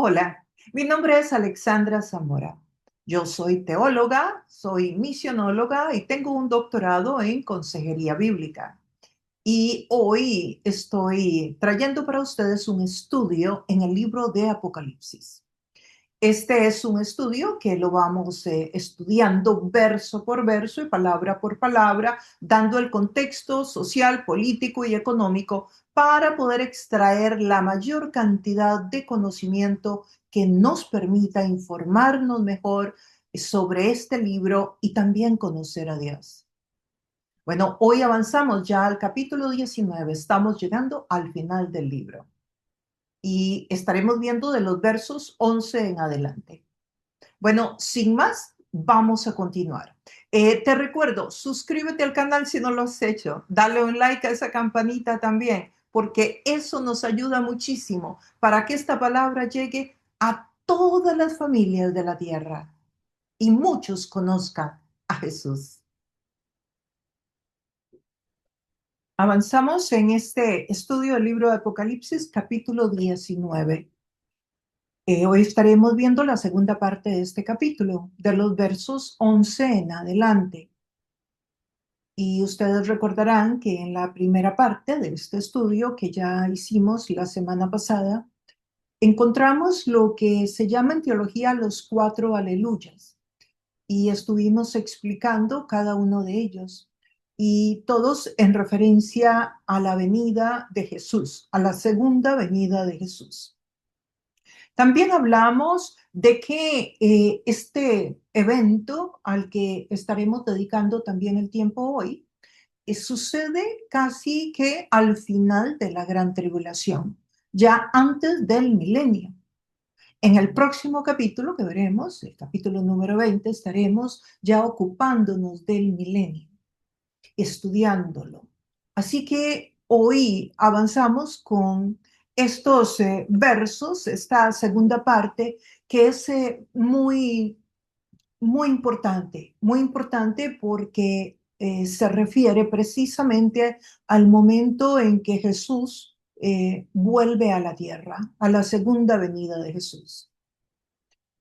Hola, mi nombre es Alexandra Zamora. Yo soy teóloga, soy misionóloga y tengo un doctorado en consejería bíblica. Y hoy estoy trayendo para ustedes un estudio en el libro de Apocalipsis. Este es un estudio que lo vamos estudiando verso por verso y palabra por palabra, dando el contexto social, político y económico para poder extraer la mayor cantidad de conocimiento que nos permita informarnos mejor sobre este libro y también conocer a Dios. Bueno, hoy avanzamos ya al capítulo 19, estamos llegando al final del libro y estaremos viendo de los versos 11 en adelante. Bueno, sin más, vamos a continuar. Te recuerdo, suscríbete al canal si no lo has hecho. Dale un like a esa campanita también, porque eso nos ayuda muchísimo para que esta palabra llegue a todas las familias de la tierra y muchos conozcan a Jesús. Avanzamos en este estudio del libro de Apocalipsis, capítulo 19. Hoy estaremos viendo la segunda parte de este capítulo, de los versos 11 en adelante. Y ustedes recordarán que en la primera parte de este estudio que ya hicimos la semana pasada, encontramos lo que se llama en teología los cuatro aleluyas y estuvimos explicando cada uno de ellos y todos en referencia a la venida de Jesús, a la segunda venida de Jesús. También hablamos de que este evento al que estaremos dedicando también el tiempo hoy sucede casi que al final de la gran tribulación, ya antes del milenio. En el próximo capítulo que veremos, el capítulo número 20, estaremos ya ocupándonos del milenio, estudiándolo. Así que hoy avanzamos con estos versos, esta segunda parte, que es muy importante porque se refiere precisamente al momento en que Jesús vuelve a la tierra, a la segunda venida de Jesús.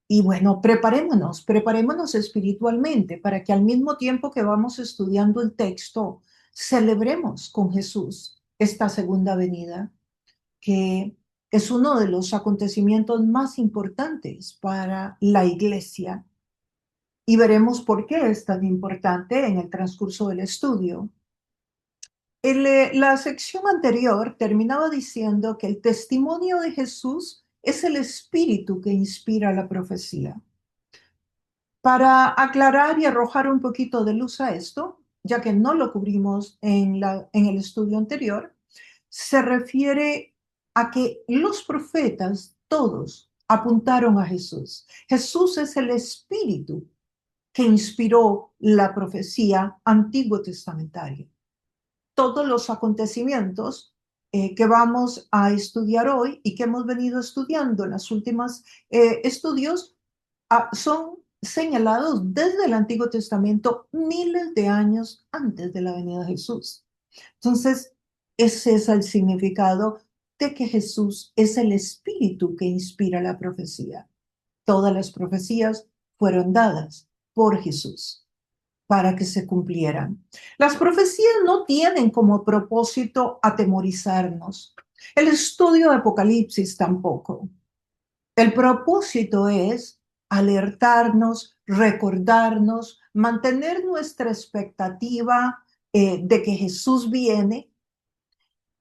Y bueno, preparémonos espiritualmente para que al mismo tiempo que vamos estudiando el texto, celebremos con Jesús esta segunda venida, que es uno de los acontecimientos más importantes para la iglesia. Y veremos por qué es tan importante en el transcurso del estudio. La sección anterior terminaba diciendo que el testimonio de Jesús es el espíritu que inspira la profecía. Para aclarar y arrojar un poquito de luz a esto, ya que no lo cubrimos en el estudio anterior, se refiere a que los profetas todos apuntaron a Jesús. Jesús es el espíritu que inspiró la profecía antiguo testamentaria. Todos los acontecimientos que vamos a estudiar hoy y que hemos venido estudiando en las últimas estudios son señalados desde el Antiguo Testamento miles de años antes de la venida de Jesús. Entonces, ese es el significado de que Jesús es el espíritu que inspira la profecía. Todas las profecías fueron dadas por Jesús para que se cumplieran. Las profecías no tienen como propósito atemorizarnos. El estudio de Apocalipsis tampoco. El propósito es alertarnos, recordarnos, mantener nuestra expectativa de que Jesús viene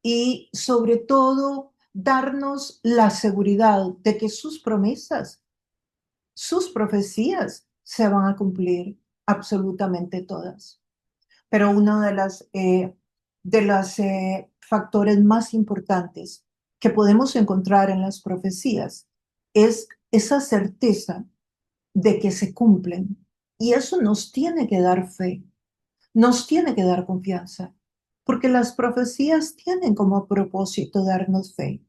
y sobre todo darnos la seguridad de que sus promesas, sus profecías se van a cumplir absolutamente todas. Pero uno de los factores más importantes que podemos encontrar en las profecías es esa certeza de que se cumplen. Y eso nos tiene que dar fe, nos tiene que dar confianza, porque las profecías tienen como propósito darnos fe,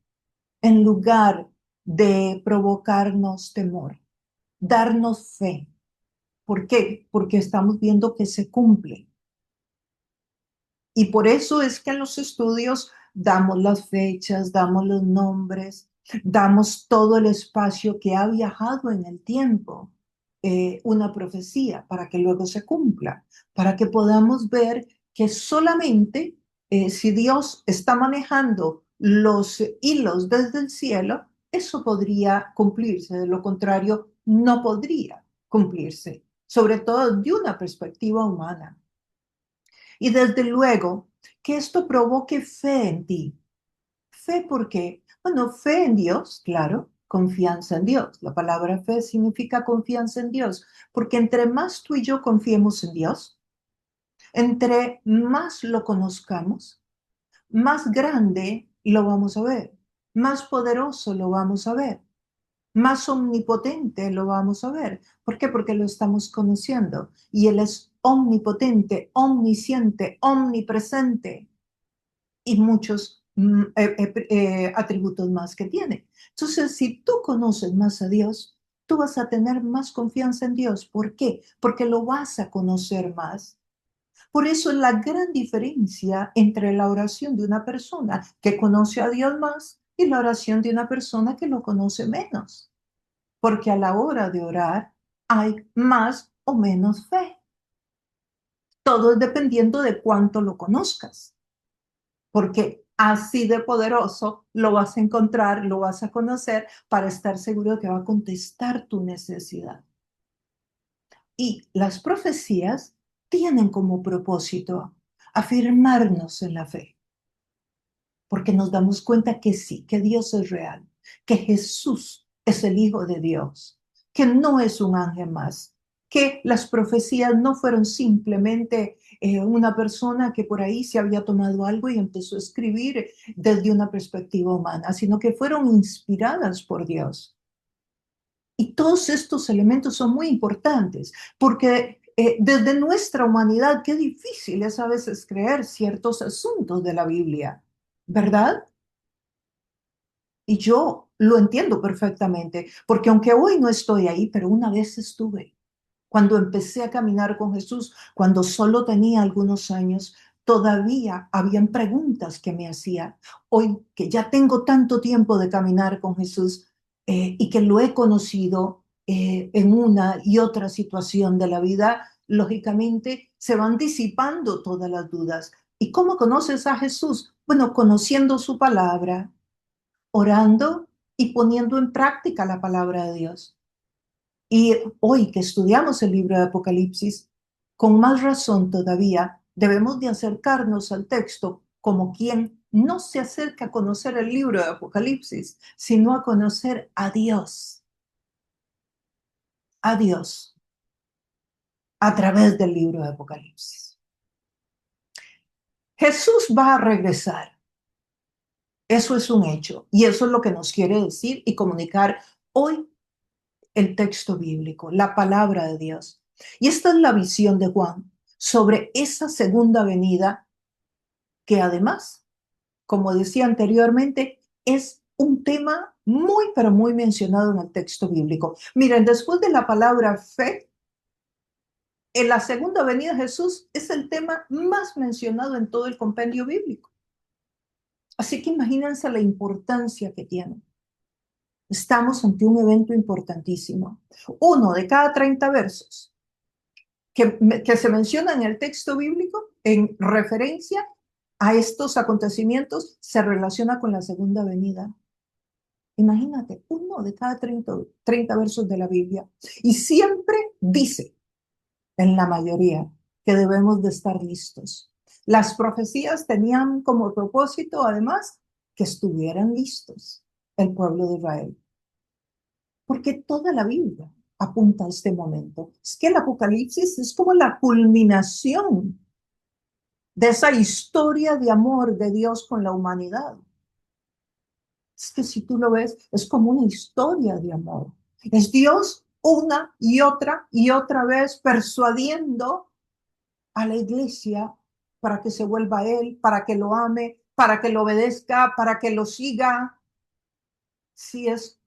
en lugar de provocarnos temor, darnos fe. ¿Por qué? Porque estamos viendo que se cumple. Y por eso es que en los estudios damos las fechas, damos los nombres, Damos todo el espacio que ha viajado en el tiempo, una profecía, para que luego se cumpla, para que podamos ver que solamente si Dios está manejando los hilos desde el cielo, eso podría cumplirse, de lo contrario, no podría cumplirse, sobre todo de una perspectiva humana. Y desde luego, que esto provoque fe en ti. ¿Fe por qué? Bueno, fe en Dios, claro, confianza en Dios. La palabra fe significa confianza en Dios, porque entre más tú y yo confiemos en Dios, entre más lo conozcamos, más grande lo vamos a ver, más poderoso lo vamos a ver, más omnipotente lo vamos a ver. ¿Por qué? Porque lo estamos conociendo y Él es omnipotente, omnisciente, omnipresente y muchos atributos más que tiene. Entonces, si tú conoces más a Dios, tú vas a tener más confianza en Dios. ¿Por qué? Porque lo vas a conocer más. Por eso es la gran diferencia entre la oración de una persona que conoce a Dios más y la oración de una persona que lo conoce menos. Porque a la hora de orar hay más o menos fe. Todo es dependiendo de cuánto lo conozcas. Porque así de poderoso lo vas a encontrar, lo vas a conocer para estar seguro de que va a contestar tu necesidad. Y las profecías tienen como propósito afirmarnos en la fe, porque nos damos cuenta que sí, que Dios es real, que Jesús es el Hijo de Dios, que no es un ángel más, que las profecías no fueron simplemente una persona que por ahí se había tomado algo y empezó a escribir desde una perspectiva humana, sino que fueron inspiradas por Dios. Y todos estos elementos son muy importantes porque desde nuestra humanidad, qué difícil es a veces creer ciertos asuntos de la Biblia, ¿verdad? Y yo lo entiendo perfectamente, porque aunque hoy no estoy ahí, pero una vez estuve. Cuando empecé a caminar con Jesús, cuando solo tenía algunos años, todavía habían preguntas que me hacía. Hoy que ya tengo tanto tiempo de caminar con Jesús y que lo he conocido en una y otra situación de la vida, lógicamente se van disipando todas las dudas. ¿Y cómo conoces a Jesús? Bueno, conociendo su palabra, orando y poniendo en práctica la palabra de Dios. Y hoy que estudiamos el libro de Apocalipsis, con más razón todavía debemos de acercarnos al texto como quien no se acerca a conocer el libro de Apocalipsis, sino a conocer a Dios, a través del libro de Apocalipsis. Jesús va a regresar. Eso es un hecho. Y eso es lo que nos quiere decir y comunicar hoy el texto bíblico, la palabra de Dios. Y esta es la visión de Juan sobre esa segunda venida que además, como decía anteriormente, es un tema muy, pero muy mencionado en el texto bíblico. Miren, después de la palabra fe, en la segunda venida de Jesús es el tema más mencionado en todo el compendio bíblico. Así que imagínense la importancia que tiene. Estamos ante un evento importantísimo. Uno de cada 30 versos que se menciona en el texto bíblico en referencia a estos acontecimientos se relaciona con la segunda venida. Imagínate, uno de cada 30 versos de la Biblia. Y siempre dice, en la mayoría, que debemos de estar listos. Las profecías tenían como propósito, además, que estuvieran listos el pueblo de Israel. Porque toda la Biblia apunta a este momento. Es que el Apocalipsis es como la culminación de esa historia de amor de Dios con la humanidad. Es que si tú lo ves, es como una historia de amor. Es Dios una y otra vez persuadiendo a la iglesia para que se vuelva a Él, para que lo ame, para que lo obedezca, para que lo siga. Sí, es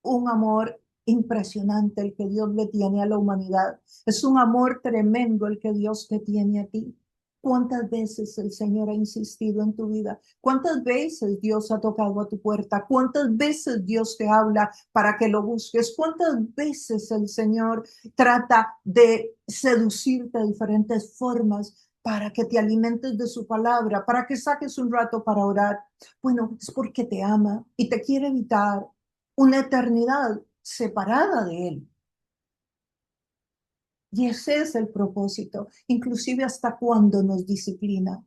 un amor impresionante el que Dios le tiene a la humanidad. Es un amor tremendo el que Dios te tiene a ti. ¿Cuántas veces el Señor ha insistido en tu vida? ¿Cuántas veces Dios ha tocado a tu puerta? ¿Cuántas veces Dios te habla para que lo busques? ¿Cuántas veces el Señor trata de seducirte de diferentes formas para que te alimentes de su palabra, para que saques un rato para orar? Bueno, es porque te ama y te quiere evitar una eternidad separada de Él. Y ese es el propósito, inclusive hasta cuando nos disciplina.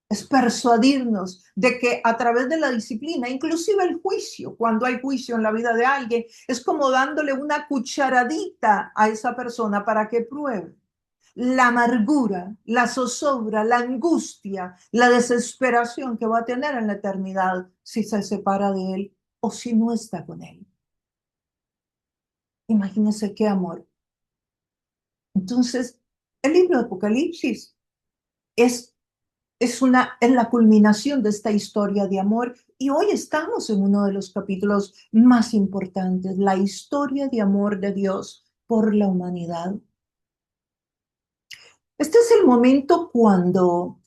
Es persuadirnos de que a través de la disciplina, inclusive el juicio, cuando hay juicio en la vida de alguien, es como dándole una cucharadita a esa persona para que pruebe la amargura, la zozobra, la angustia, la desesperación que va a tener en la eternidad si se separa de él o si no está con él. Imagínense qué amor. Entonces, el libro de Apocalipsis es es la culminación de esta historia de amor y hoy estamos en uno de los capítulos más importantes, la historia de amor de Dios por la humanidad. Este es el momento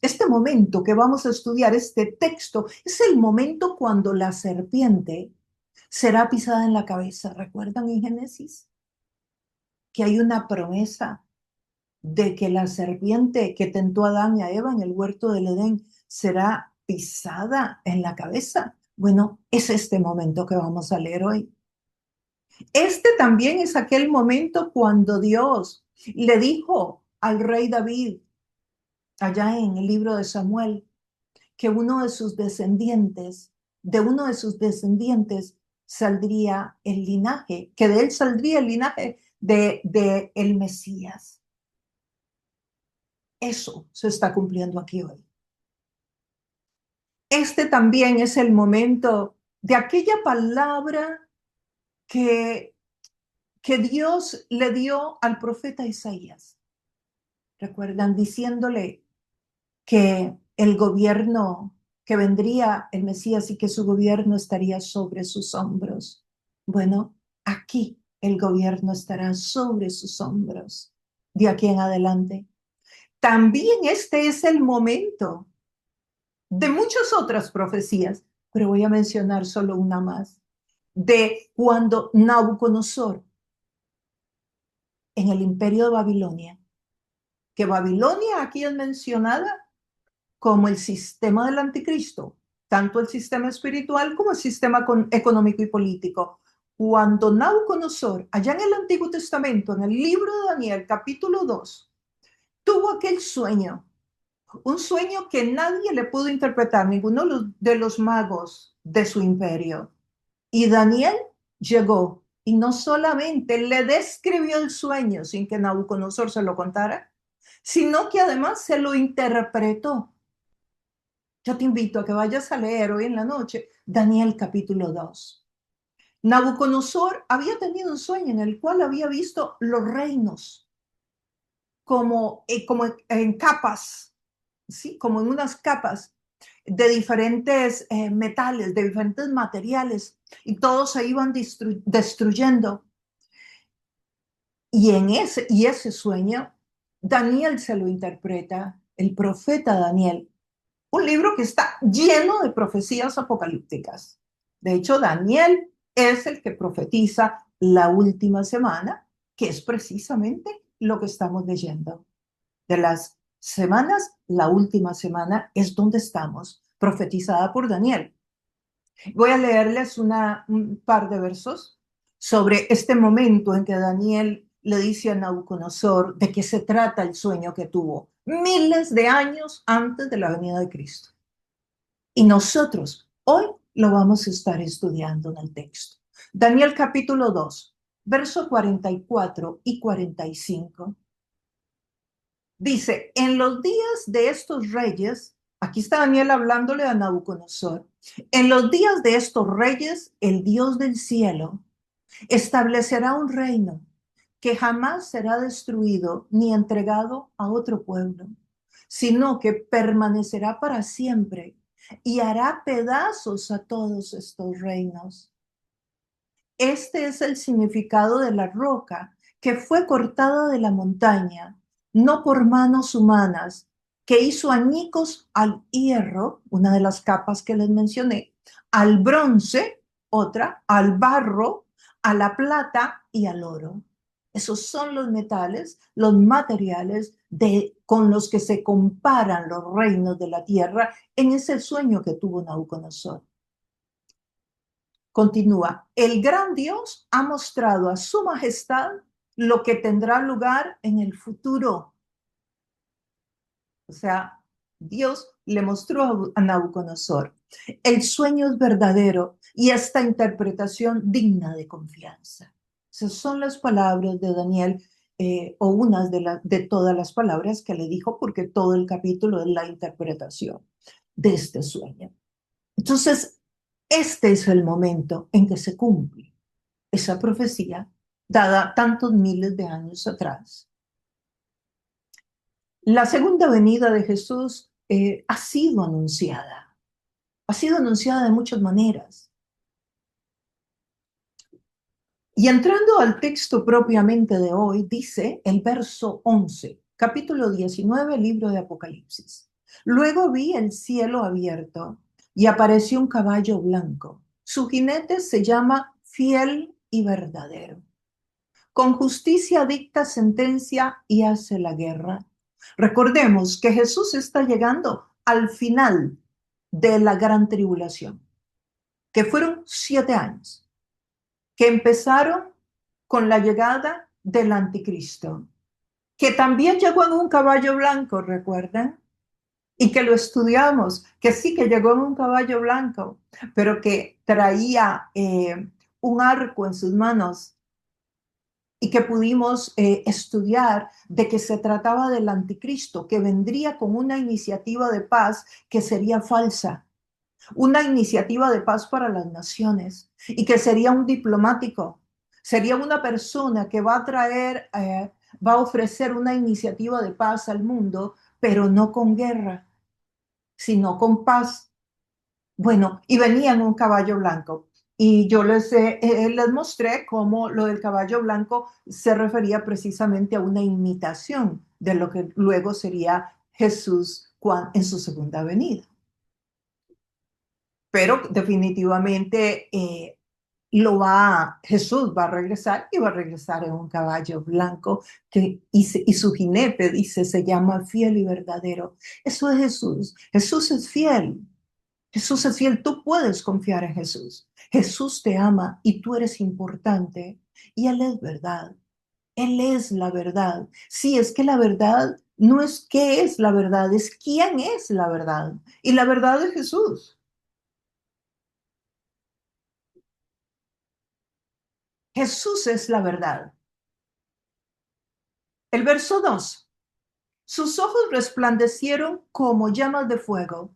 este momento que vamos a estudiar, este texto, es el momento cuando la serpiente será pisada en la cabeza. ¿Recuerdan en Génesis? Que hay una promesa de que la serpiente que tentó a Adán y a Eva en el huerto del Edén será pisada en la cabeza. Bueno, es este momento que vamos a leer hoy. Este también es aquel momento cuando Dios le dijo al rey David, allá en el libro de Samuel, que de uno de sus descendientes saldría el linaje, que de él saldría el linaje de el Mesías. Eso se está cumpliendo aquí hoy. Este también es el momento de aquella palabra que, que Dios le dio al profeta Isaías. Recuerdan, diciéndole que el gobierno, que vendría el Mesías y que su gobierno estaría sobre sus hombros. Bueno, aquí el gobierno estará sobre sus hombros de aquí en adelante. También este es el momento de muchas otras profecías, pero voy a mencionar solo una más, de cuando Nabucodonosor en el imperio de Babilonia, que Babilonia aquí es mencionada como el sistema del anticristo, tanto el sistema espiritual como el sistema económico y político. Cuando Nabucodonosor, allá en el Antiguo Testamento, en el libro de Daniel, capítulo 2, tuvo aquel sueño, un sueño que nadie le pudo interpretar, ninguno de los magos de su imperio. Y Daniel llegó y no solamente le describió el sueño sin que Nabucodonosor se lo contara, sino que además se lo interpretó. Yo te invito a que vayas a leer hoy en la noche Daniel capítulo 2. Nabucodonosor había tenido un sueño en el cual había visto los reinos como en capas, ¿sí? Como en unas capas de diferentes metales, de diferentes materiales, y todos se iban destruyendo. Y ese sueño, Daniel se lo interpreta, el profeta Daniel, un libro que está lleno de profecías apocalípticas. De hecho, Daniel es el que profetiza la última semana, que es precisamente lo que estamos leyendo. De las semanas, la última semana es donde estamos, profetizada por Daniel. Voy a leerles un par de versos sobre este momento en que Daniel le dice a Nabucodonosor de qué se trata el sueño que tuvo miles de años antes de la venida de Cristo. Y nosotros hoy lo vamos a estar estudiando en el texto. Daniel capítulo 2, verso 44 y 45. Dice, en los días de estos reyes, aquí está Daniel hablándole a Nabucodonosor, en los días de estos reyes, el Dios del cielo establecerá un reino que jamás será destruido ni entregado a otro pueblo, sino que permanecerá para siempre y hará pedazos a todos estos reinos. Este es el significado de la roca que fue cortada de la montaña no por manos humanas, que hizo añicos al hierro, una de las capas que les mencioné, al bronce, otra, al barro, a la plata y al oro. Esos son los metales, los materiales con los que se comparan los reinos de la tierra en ese sueño que tuvo Nabucodonosor. Continúa, el gran Dios ha mostrado a su majestad lo que tendrá lugar en el futuro. O sea, Dios le mostró a Nabucodonosor, el sueño es verdadero y esta interpretación digna de confianza. Esas son las palabras de Daniel, o unas de todas las palabras que le dijo, porque todo el capítulo es la interpretación de este sueño. Entonces, este es el momento en que se cumple esa profecía dada tantos miles de años atrás. La segunda venida de Jesús ha sido anunciada de muchas maneras. Y entrando al texto propiamente de hoy, dice el verso 11, capítulo 19, libro de Apocalipsis. Luego vi el cielo abierto y apareció un caballo blanco. Su jinete se llama Fiel y Verdadero. Con justicia dicta sentencia y hace la guerra. Recordemos que Jesús está llegando al final de la gran tribulación, que fueron 7 años, que empezaron con la llegada del anticristo, que también llegó en un caballo blanco, ¿recuerdan? Y que lo estudiamos, que sí que llegó en un caballo blanco, pero que traía un arco en sus manos y que pudimos estudiar de que se trataba del anticristo, que vendría con una iniciativa de paz que sería falsa, una iniciativa de paz para las naciones y que sería un diplomático, sería una persona que va a traer, va a ofrecer una iniciativa de paz al mundo, pero no con guerra, sino con paz. Bueno, y venía en un caballo blanco. Y yo les mostré cómo lo del caballo blanco se refería precisamente a una imitación de lo que luego sería Jesús en su segunda venida. Pero definitivamente Jesús va a regresar y va a regresar en un caballo blanco y su jinete, dice, se llama Fiel y Verdadero. Eso es Jesús. Jesús es fiel. Jesús es fiel, tú puedes confiar en Jesús. Jesús te ama y tú eres importante y Él es verdad. Él es la verdad. Sí, es que la verdad no es qué es la verdad, es quién es la verdad. Y la verdad es Jesús. Jesús es la verdad. El verso 2. Sus ojos resplandecieron como llamas de fuego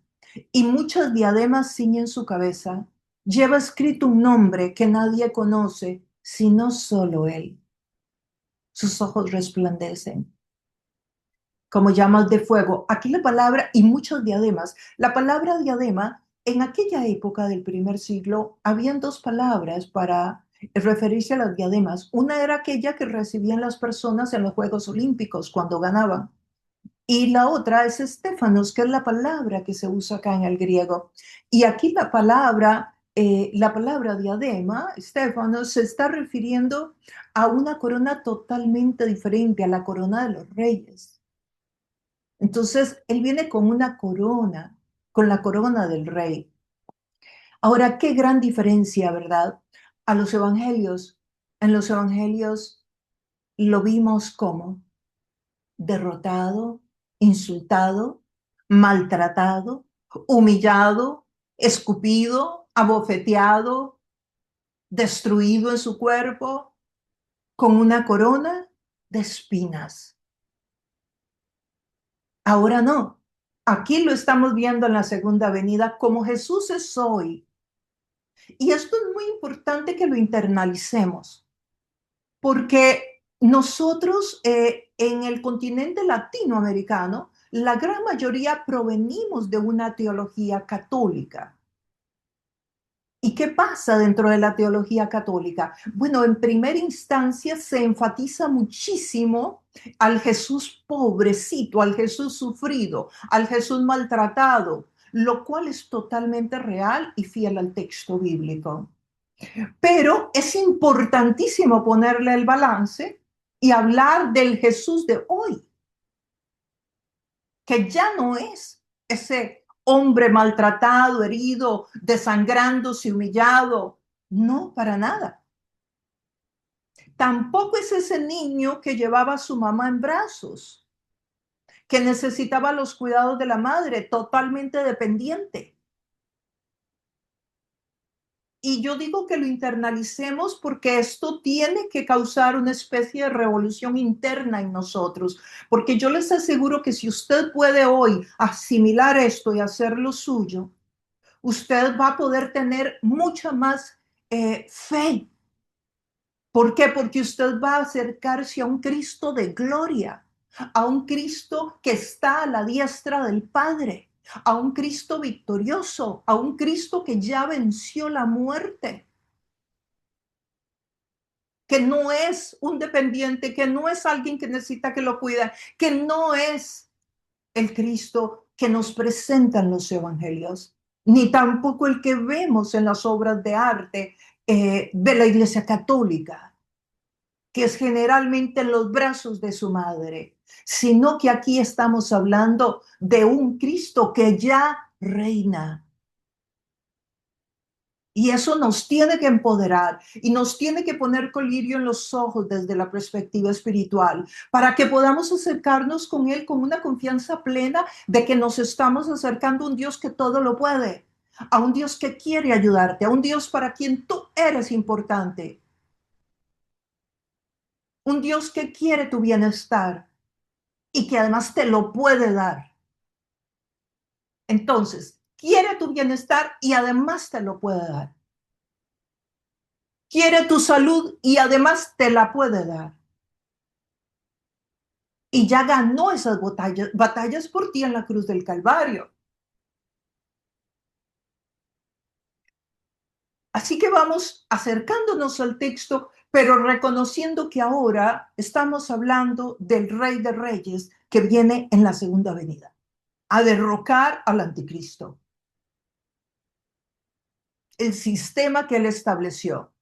y muchas diademas ciñen su cabeza. Lleva escrito un nombre que nadie conoce, sino solo Él. Sus ojos resplandecen como llamas de fuego. Aquí la palabra, y muchos diademas. La palabra diadema, en aquella época del primer siglo, habían dos palabras para referirse a las diademas. Una era aquella que recibían las personas en los Juegos Olímpicos cuando ganaban. Y la otra es estéfanos, que es la palabra que se usa acá en el griego. Y aquí la palabra diadema, estéfanos, se está refiriendo a una corona totalmente diferente, a la corona de los reyes. Entonces, él viene con una corona, con la corona del rey. Ahora, qué gran diferencia, ¿verdad? A los evangelios. En los evangelios lo vimos como derrotado, insultado, maltratado, humillado, escupido, abofeteado, destruido en su cuerpo, con una corona de espinas. Ahora no. Aquí lo estamos viendo en la segunda venida como Jesús es hoy. Y esto es muy importante que lo internalicemos, porque nosotros en el continente latinoamericano, la gran mayoría provenimos de una teología católica. ¿Y qué pasa dentro de la teología católica? Bueno, en primera instancia se enfatiza muchísimo al Jesús pobrecito, al Jesús sufrido, al Jesús maltratado, lo cual es totalmente real y fiel al texto bíblico. Pero es importantísimo ponerle el balance y hablar del Jesús de hoy, que ya no es ese hombre maltratado, herido, desangrándose, humillado. No, para nada. Tampoco es ese niño que llevaba a su mamá en brazos, que necesitaba los cuidados de la madre, totalmente dependiente. Y yo digo que lo internalicemos porque esto tiene que causar una especie de revolución interna en nosotros, porque yo les aseguro que si usted puede hoy asimilar esto y hacerlo suyo, usted va a poder tener mucha más fe. ¿Por qué? Porque usted va a acercarse a un Cristo de gloria, a un Cristo que está a la diestra del Padre, a un Cristo victorioso, a un Cristo que ya venció la muerte, que no es un dependiente, que no es alguien que necesita que lo cuiden, que no es el Cristo que nos presentan los evangelios, ni tampoco el que vemos en las obras de arte de la Iglesia Católica, que es generalmente en los brazos de su madre, sino que aquí estamos hablando de un Cristo que ya reina. Y eso nos tiene que empoderar y nos tiene que poner colirio en los ojos desde la perspectiva espiritual para que podamos acercarnos con Él con una confianza plena de que nos estamos acercando a un Dios que todo lo puede, a un Dios que quiere ayudarte, a un Dios para quien tú eres importante, un Dios que quiere tu bienestar y que además te lo puede dar. Entonces, quiere tu bienestar y además te lo puede dar. Quiere tu salud y además te la puede dar. Y ya ganó esas batallas por ti en la cruz del Calvario. Así que vamos acercándonos al texto, pero reconociendo que ahora estamos hablando del Rey de Reyes que viene en la segunda venida, a derrocar al anticristo, el sistema que él estableció,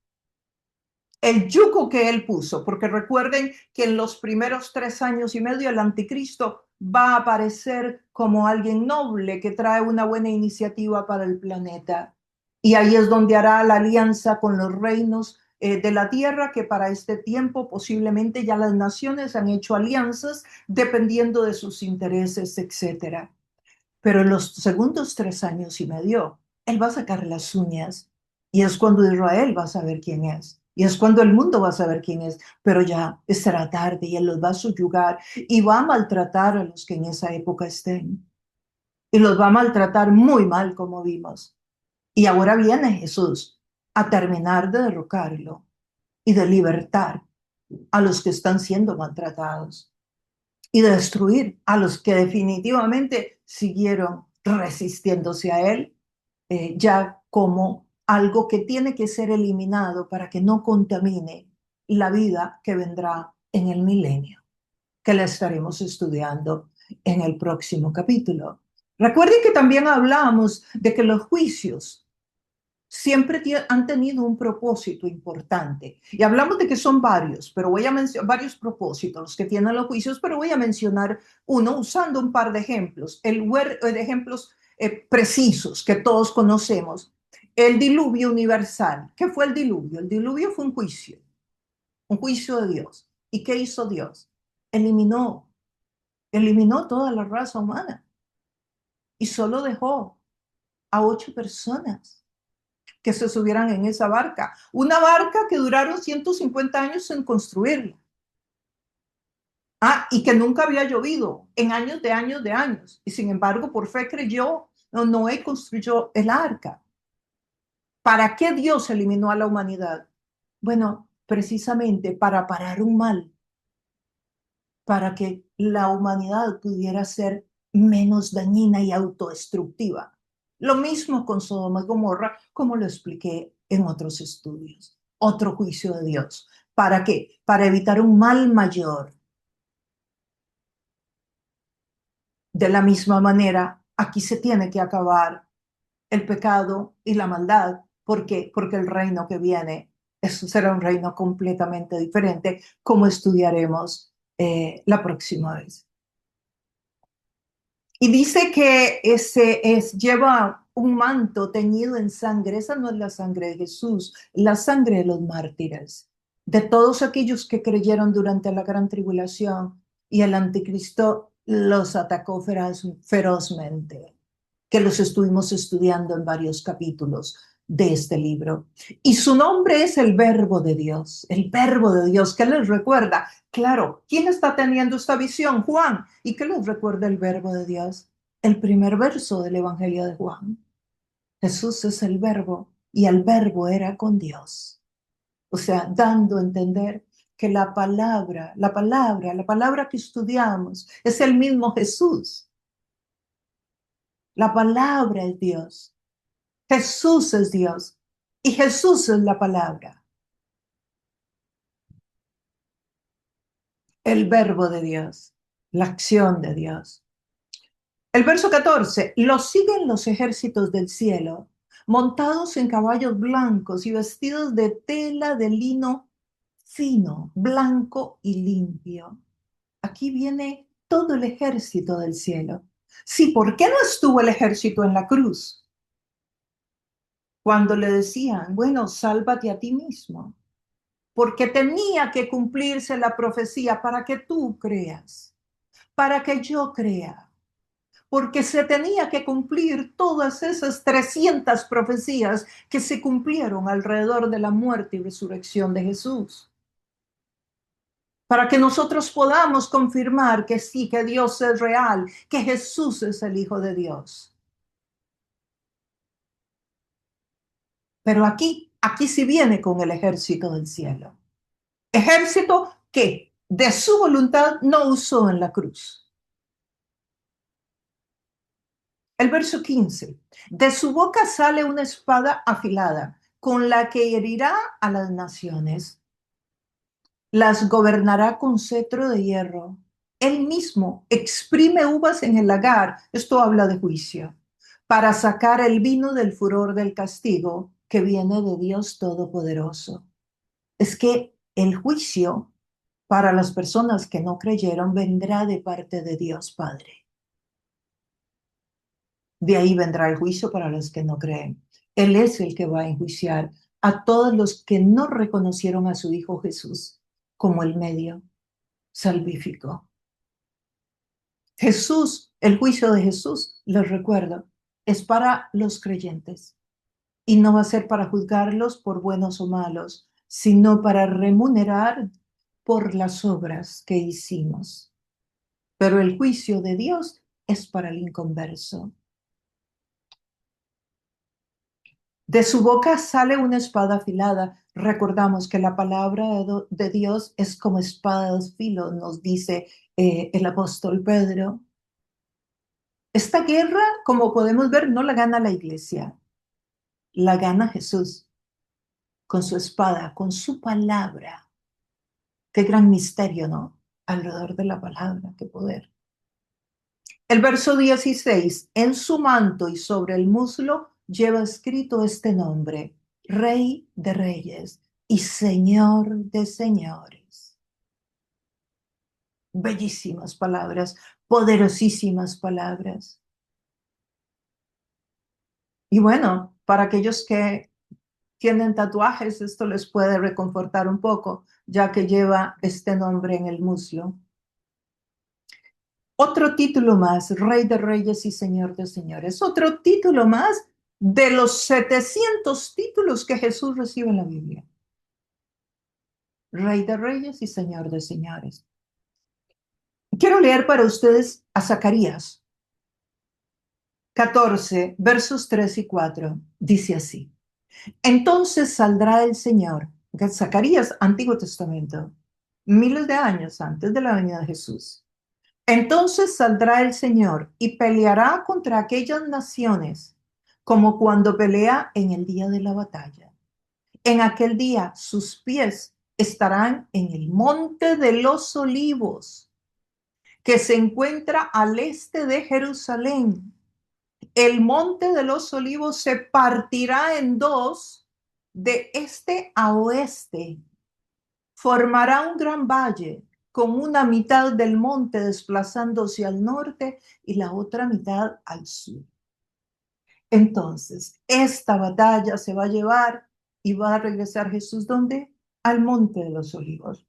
el yugo que él puso, porque recuerden que en los primeros 3 años y medio el anticristo va a aparecer como alguien noble que trae una buena iniciativa para el planeta. Y ahí es donde hará la alianza con los reinos de la tierra, que para este tiempo posiblemente ya las naciones han hecho alianzas dependiendo de sus intereses, etcétera. Pero en los segundos 3 años y medio, él va a sacar las uñas y es cuando Israel va a saber quién es. Y es cuando el mundo va a saber quién es, pero ya será tarde y él los va a subyugar y va a maltratar a los que en esa época estén. Y los va a maltratar muy mal, como vimos. Y ahora viene Jesús a terminar de derrocarlo y de libertar a los que están siendo maltratados y de destruir a los que definitivamente siguieron resistiéndose a él, ya como algo que tiene que ser eliminado para que no contamine la vida que vendrá en el milenio, que la estaremos estudiando en el próximo capítulo. Recuerden que también hablamos de que los juicios siempre han tenido un propósito importante. Y hablamos de que son varios, pero voy a mencionar varios propósitos que tienen los juicios, pero voy a mencionar uno usando un par de ejemplos, de ejemplos precisos que todos conocemos. El diluvio universal. ¿Qué fue el diluvio? El diluvio fue un juicio de Dios. ¿Y qué hizo Dios? Eliminó toda la raza humana y solo dejó a 8 personas que se subieran en esa barca. Una barca que duraron 150 años en construirla. Ah, y que nunca había llovido en años de años de años. Y sin embargo, por fe creyó, Noé construyó el arca. ¿Para qué Dios eliminó a la humanidad? Bueno, precisamente para parar un mal, para que la humanidad pudiera ser menos dañina y autodestructiva. Lo mismo con Sodoma y Gomorra, como lo expliqué en otros estudios. Otro juicio de Dios. ¿Para qué? Para evitar un mal mayor. De la misma manera, aquí se tiene que acabar el pecado y la maldad. ¿Por qué? Porque el reino que viene será un reino completamente diferente, como estudiaremos la próxima vez. Y dice que lleva un manto teñido en sangre. Esa no es la sangre de Jesús, la sangre de los mártires, de todos aquellos que creyeron durante la gran tribulación y el anticristo los atacó ferozmente, que los estuvimos estudiando en varios capítulos de este libro. Y su nombre es el verbo de Dios, que les recuerda. Claro, ¿quién está teniendo esta visión? Juan. ¿Y qué les recuerda el verbo de Dios? El primer verso del Evangelio de Juan. Jesús es el verbo y el verbo era con Dios. O sea, dando a entender que la palabra que estudiamos es el mismo Jesús. La palabra es Dios. Jesús es Dios y Jesús es la palabra, el verbo de Dios, la acción de Dios. El verso 14, los siguen los ejércitos del cielo, montados en caballos blancos y vestidos de tela de lino fino, blanco y limpio. Aquí viene todo el ejército del cielo. Sí, ¿por qué no estuvo el ejército en la cruz? Cuando le decían, bueno, sálvate a ti mismo, porque tenía que cumplirse la profecía para que tú creas, para que yo crea, porque se tenía que cumplir todas esas 300 profecías que se cumplieron alrededor de la muerte y resurrección de Jesús, para que nosotros podamos confirmar que sí, que Dios es real, que Jesús es el Hijo de Dios. Pero aquí sí viene con el ejército del cielo. Ejército que de su voluntad no usó en la cruz. El verso 15. De su boca sale una espada afilada, con la que herirá a las naciones. Las gobernará con cetro de hierro. Él mismo exprime uvas en el lagar. Esto habla de juicio. Para sacar el vino del furor del castigo que viene de Dios Todopoderoso. Es que el juicio para las personas que no creyeron vendrá de parte de Dios Padre. De ahí vendrá el juicio para los que no creen. Él es el que va a enjuiciar a todos los que no reconocieron a su Hijo Jesús como el medio salvífico. Jesús, el juicio de Jesús, les recuerdo, es para los creyentes y no va a ser para juzgarlos por buenos o malos, sino para remunerar por las obras que hicimos. Pero el juicio de Dios es para el inconverso. De su boca sale una espada afilada. Recordamos que la palabra de Dios es como espada de filo, nos dice el apóstol Pedro. Esta guerra, como podemos ver, no la gana la iglesia, la gana Jesús con su espada, con su palabra. Qué gran misterio, ¿no? Alrededor de la palabra, qué poder. El verso 16, en su manto y sobre el muslo lleva escrito este nombre, Rey de Reyes y Señor de Señores. Bellísimas palabras, poderosísimas palabras. Y bueno, para aquellos que tienen tatuajes, esto les puede reconfortar un poco, ya que lleva este nombre en el muslo. Otro título más, Rey de Reyes y Señor de Señores. Otro título más de los 700 títulos que Jesús recibe en la Biblia. Rey de Reyes y Señor de Señores. Quiero leer para ustedes a Zacarías 14, versos 3 y 4. Dice así. Entonces saldrá el Señor. Zacarías, Antiguo Testamento, miles de años antes de la venida de Jesús. Entonces saldrá el Señor y peleará contra aquellas naciones como cuando pelea en el día de la batalla. En aquel día sus pies estarán en el monte de los olivos, que se encuentra al este de Jerusalén. El monte de los olivos se partirá en dos de este a oeste. Formará un gran valle con una mitad del monte desplazándose al norte y la otra mitad al sur. Entonces, esta batalla se va a llevar y va a regresar Jesús, ¿dónde? Al monte de los olivos.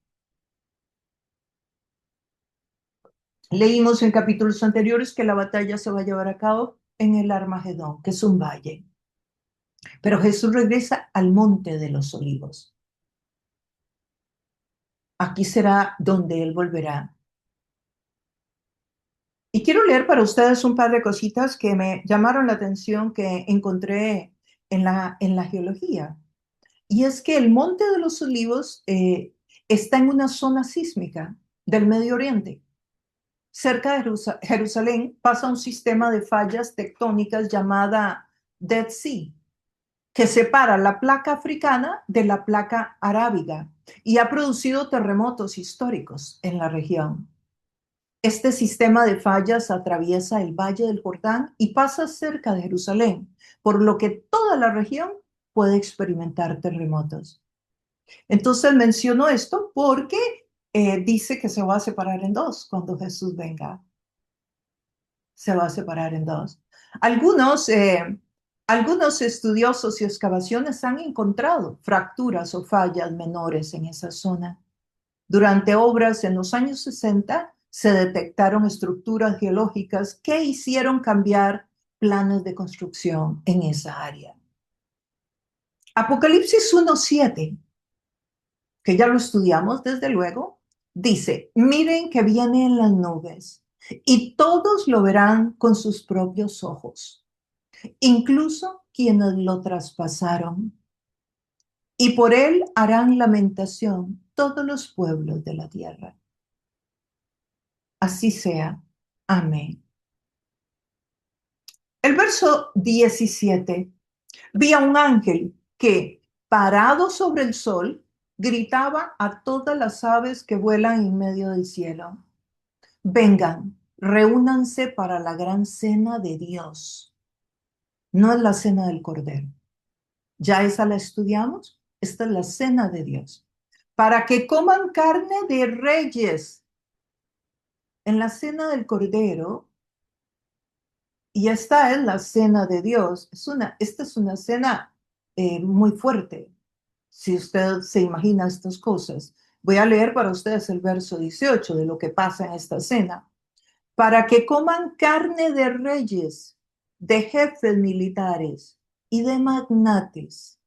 Leímos en capítulos anteriores que la batalla se va a llevar a cabo en el Armagedón, que es un valle. Pero Jesús regresa al monte de los olivos. Aquí será donde Él volverá. Y quiero leer para ustedes un par de cositas que me llamaron la atención que encontré en la geología. Y es que el Monte de los Olivos está en una zona sísmica del Medio Oriente. Cerca de Jerusalén pasa un sistema de fallas tectónicas llamada Dead Sea, que separa la placa africana de la placa arábiga y ha producido terremotos históricos en la región. Este sistema de fallas atraviesa el Valle del Jordán y pasa cerca de Jerusalén, por lo que toda la región puede experimentar terremotos. Entonces menciono esto porque dice que se va a separar en dos cuando Jesús venga. Se va a separar en dos. Algunos estudiosos y excavaciones han encontrado fracturas o fallas menores en esa zona. Durante obras en los años 60 se detectaron estructuras geológicas que hicieron cambiar planes de construcción en esa área. Apocalipsis 1:7, que ya lo estudiamos desde luego, dice, miren que viene en las nubes y todos lo verán con sus propios ojos, incluso quienes lo traspasaron. Y por él harán lamentación todos los pueblos de la tierra. Así sea. Amén. El verso 17. Vi a un ángel que, parado sobre el sol, gritaba a todas las aves que vuelan en medio del cielo. Vengan, reúnanse para la gran cena de Dios. No es la cena del Cordero. Ya esa la estudiamos. Esta es la cena de Dios. Para que coman carne de reyes. En la cena del Cordero, y esta es la cena de Dios, esta es una cena muy fuerte, si usted se imagina estas cosas. Voy a leer para ustedes el verso 18 de lo que pasa en esta cena. Para que coman carne de reyes, de jefes militares y de magnates,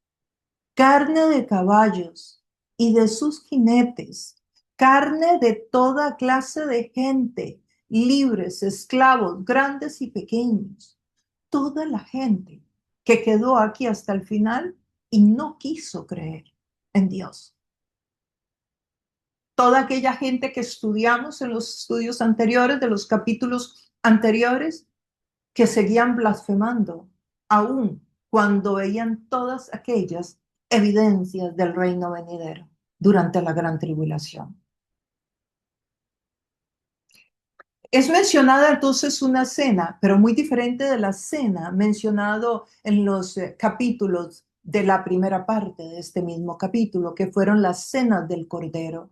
carne de caballos y de sus jinetes, carne de toda clase de gente, libres, esclavos, grandes y pequeños, toda la gente que quedó aquí hasta el final y no quiso creer en Dios. Toda aquella gente que estudiamos en los estudios anteriores, de los capítulos anteriores, que seguían blasfemando, aún cuando veían todas aquellas evidencias del reino venidero durante la gran tribulación. Es mencionada entonces una cena, pero muy diferente de la cena mencionado en los capítulos de la primera parte de este mismo capítulo, que fueron las cenas del Cordero.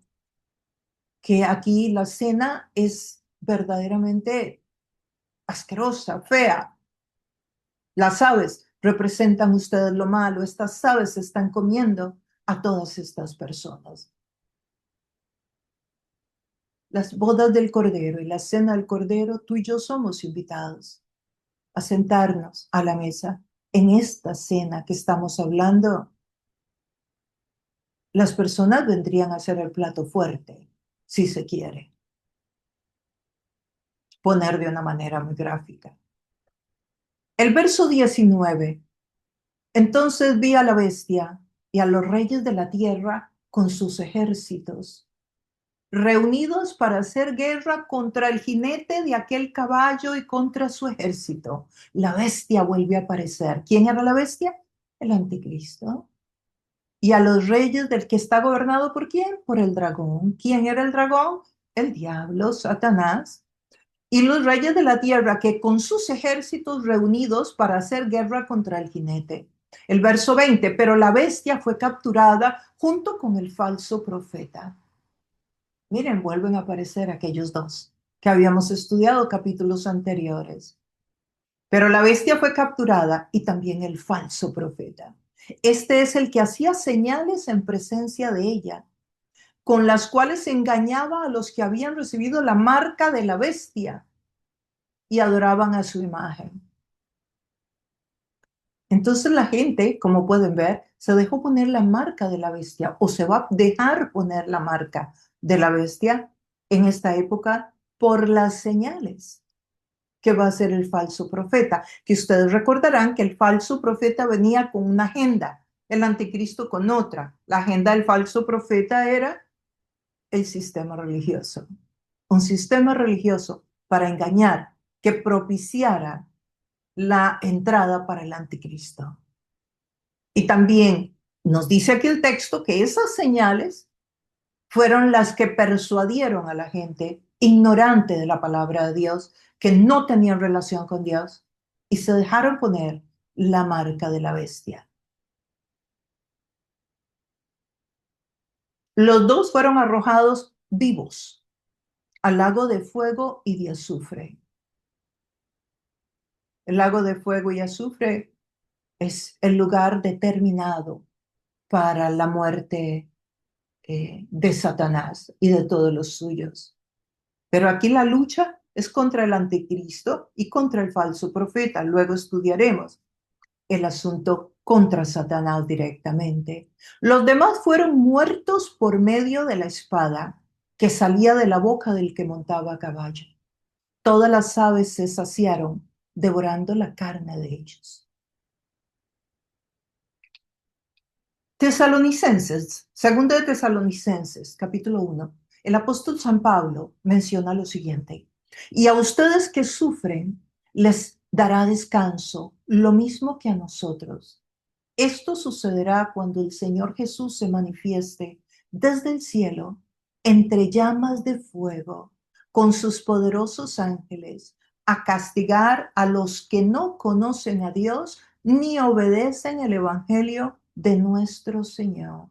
Que aquí la cena es verdaderamente asquerosa, fea. Las aves representan ustedes lo malo. Estas aves están comiendo a todas estas personas. Las bodas del Cordero y la cena del Cordero, tú y yo somos invitados a sentarnos a la mesa. En esta cena que estamos hablando, las personas vendrían a hacer el plato fuerte, si se quiere poner de una manera muy gráfica. El verso 19. Entonces vi a la bestia y a los reyes de la tierra con sus ejércitos. reunidos para hacer guerra contra el jinete de aquel caballo y contra su ejército. La bestia vuelve a aparecer. ¿Quién era la bestia? El anticristo. Y a los reyes del que está gobernado por quién? Por el dragón. ¿Quién era el dragón? El diablo, Satanás. Y los reyes de la tierra que con sus ejércitos reunidos para hacer guerra contra el jinete. El verso 20, pero la bestia fue capturada junto con el falso profeta. Miren, vuelven a aparecer aquellos dos que habíamos estudiado capítulos anteriores. Pero la bestia fue capturada y también el falso profeta. Este es el que hacía señales en presencia de ella, con las cuales engañaba a los que habían recibido la marca de la bestia y adoraban a su imagen. Entonces la gente, como pueden ver, se dejó poner la marca de la bestia o se va a dejar poner la marca de la bestia en esta época por las señales que va a ser el falso profeta, que ustedes recordarán que el falso profeta venía con una agenda, el anticristo con otra. La agenda del falso profeta era el sistema religioso, un sistema religioso para engañar, que propiciara la entrada para el anticristo. Y también nos dice aquí el texto que esas señales fueron las que persuadieron a la gente ignorante de la palabra de Dios, que no tenían relación con Dios, y se dejaron poner la marca de la bestia. Los dos fueron arrojados vivos al lago de fuego y de azufre. El lago de fuego y azufre es el lugar determinado para la muerte de Satanás y de todos los suyos. Pero aquí la lucha es contra el anticristo y contra el falso profeta. Luego estudiaremos el asunto contra Satanás directamente. Los demás fueron muertos por medio de la espada que salía de la boca del que montaba a caballo. Todas las aves se saciaron devorando la carne de ellos. Tesalonicenses, segundo de Tesalonicenses, capítulo 1. El apóstol San Pablo menciona lo siguiente: y a ustedes que sufren les dará descanso, lo mismo que a nosotros. Esto sucederá cuando el Señor Jesús se manifieste desde el cielo entre llamas de fuego con sus poderosos ángeles a castigar a los que no conocen a Dios ni obedecen el evangelio de nuestro Señor.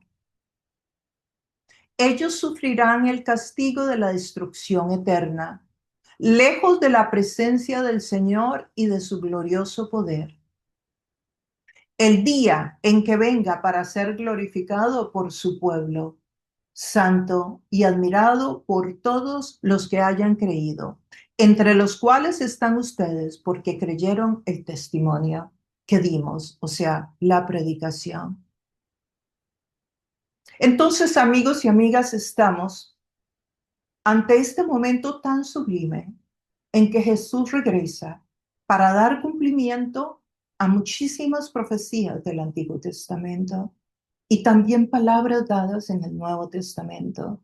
Ellos sufrirán el castigo de la destrucción eterna, lejos de la presencia del Señor y de su glorioso poder. El día en que venga para ser glorificado por su pueblo, santo y admirado por todos los que hayan creído, entre los cuales están ustedes porque creyeron el testimonio que dimos, o sea, la predicación. Entonces, amigos y amigas, estamos ante este momento tan sublime en que Jesús regresa para dar cumplimiento a muchísimas profecías del Antiguo Testamento y también palabras dadas en el Nuevo Testamento.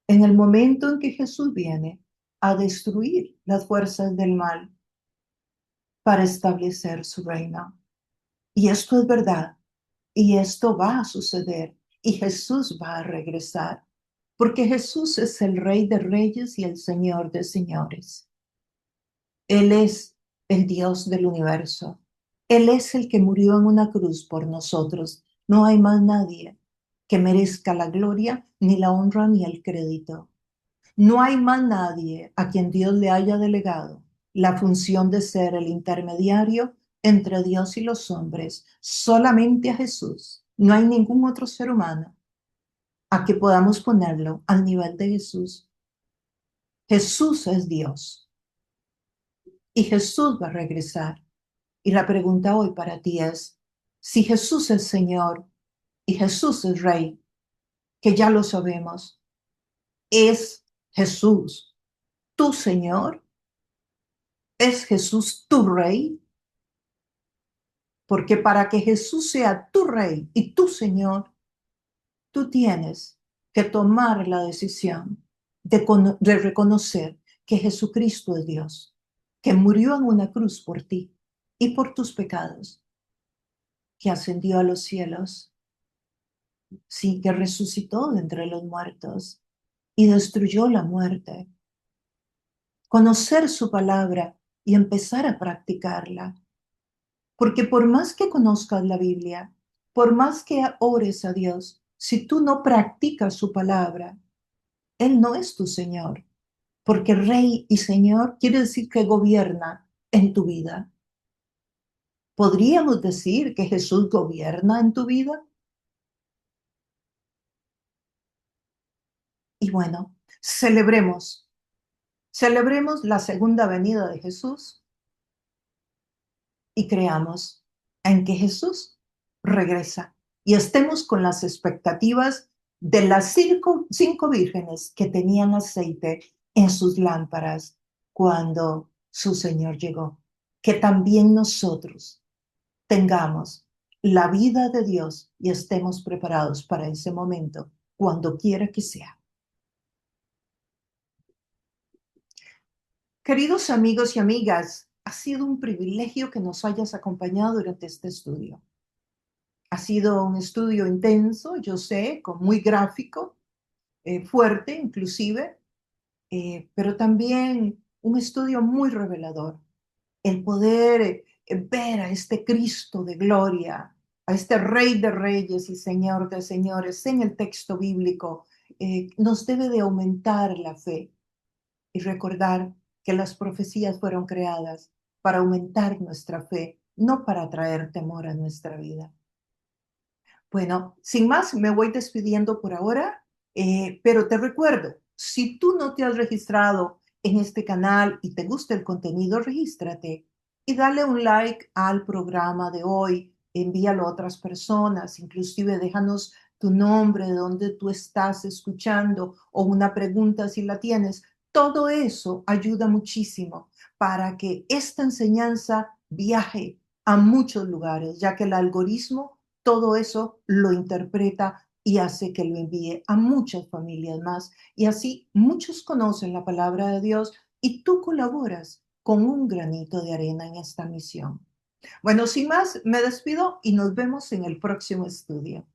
En el momento en que Jesús viene a destruir las fuerzas del mal para establecer su reino. Y esto es verdad, y esto va a suceder, y Jesús va a regresar, porque Jesús es el Rey de Reyes y el Señor de Señores. Él es el Dios del universo. Él es el que murió en una cruz por nosotros. No hay más nadie que merezca la gloria, ni la honra, ni el crédito. No hay más nadie a quien Dios le haya delegado la función de ser el intermediario entre Dios y los hombres, solamente a Jesús. No hay ningún otro ser humano a que podamos ponerlo al nivel de Jesús. Jesús es Dios y Jesús va a regresar. Y la pregunta hoy para ti es, si Jesús es Señor y Jesús es Rey, que ya lo sabemos, ¿es Jesús tu Señor? ¿Es Jesús tu Rey? Porque para que Jesús sea tu Rey y tu Señor, tú tienes que tomar la decisión de reconocer que Jesucristo es Dios, que murió en una cruz por ti y por tus pecados, que ascendió a los cielos, sí, que resucitó de entre los muertos y destruyó la muerte. Conocer su palabra y empezar a practicarla. Porque por más que conozcas la Biblia, por más que ores a Dios, si tú no practicas su palabra, Él no es tu Señor. Porque Rey y Señor quiere decir que gobierna en tu vida. ¿Podríamos decir que Jesús gobierna en tu vida? Y bueno, celebremos. Celebremos la segunda venida de Jesús y creamos en que Jesús regresa y estemos con las expectativas de las cinco vírgenes que tenían aceite en sus lámparas cuando su Señor llegó. Que también nosotros tengamos la vida de Dios y estemos preparados para ese momento, cuando quiera que sea. Queridos amigos y amigas, ha sido un privilegio que nos hayas acompañado durante este estudio. Ha sido un estudio intenso, yo sé, muy gráfico, fuerte inclusive, pero también un estudio muy revelador. El poder ver a este Cristo de gloria, a este Rey de Reyes y Señor de Señores en el texto bíblico, nos debe de aumentar la fe y recordar que las profecías fueron creadas para aumentar nuestra fe, no para traer temor a nuestra vida. Bueno, sin más, me voy despidiendo por ahora, pero te recuerdo, si tú no te has registrado en este canal y te gusta el contenido, regístrate y dale un like al programa de hoy, envíalo a otras personas, inclusive déjanos tu nombre, de dónde tú estás escuchando o una pregunta si la tienes. Todo eso ayuda muchísimo para que esta enseñanza viaje a muchos lugares, ya que el algoritmo todo eso lo interpreta y hace que lo envíe a muchas familias más. Y así muchos conocen la palabra de Dios y tú colaboras con un granito de arena en esta misión. Bueno, sin más, me despido y nos vemos en el próximo estudio.